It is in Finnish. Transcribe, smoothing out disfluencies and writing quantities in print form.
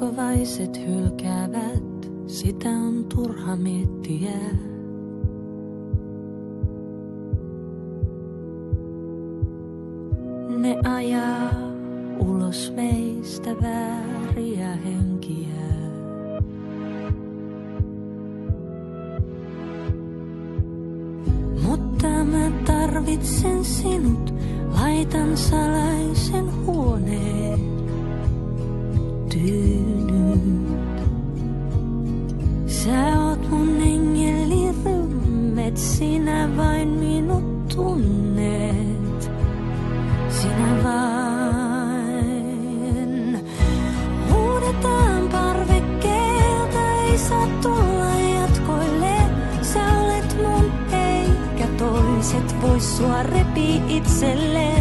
Uskovaiset hylkäävät, sitä on turha miettiä. Ne ajaa ulos meistä vääriä henkiä. Mutta mä tarvitsen sinut, laitan salaisen huoneen tyynyt. Sä oot mun engelirymmet, sinä vain minut tunnet. Sinä vain. Huudetaan parvekkeelta, ei saa tulla jatkoille. Sä olet mun eikä toiset vois sua repii itselleen.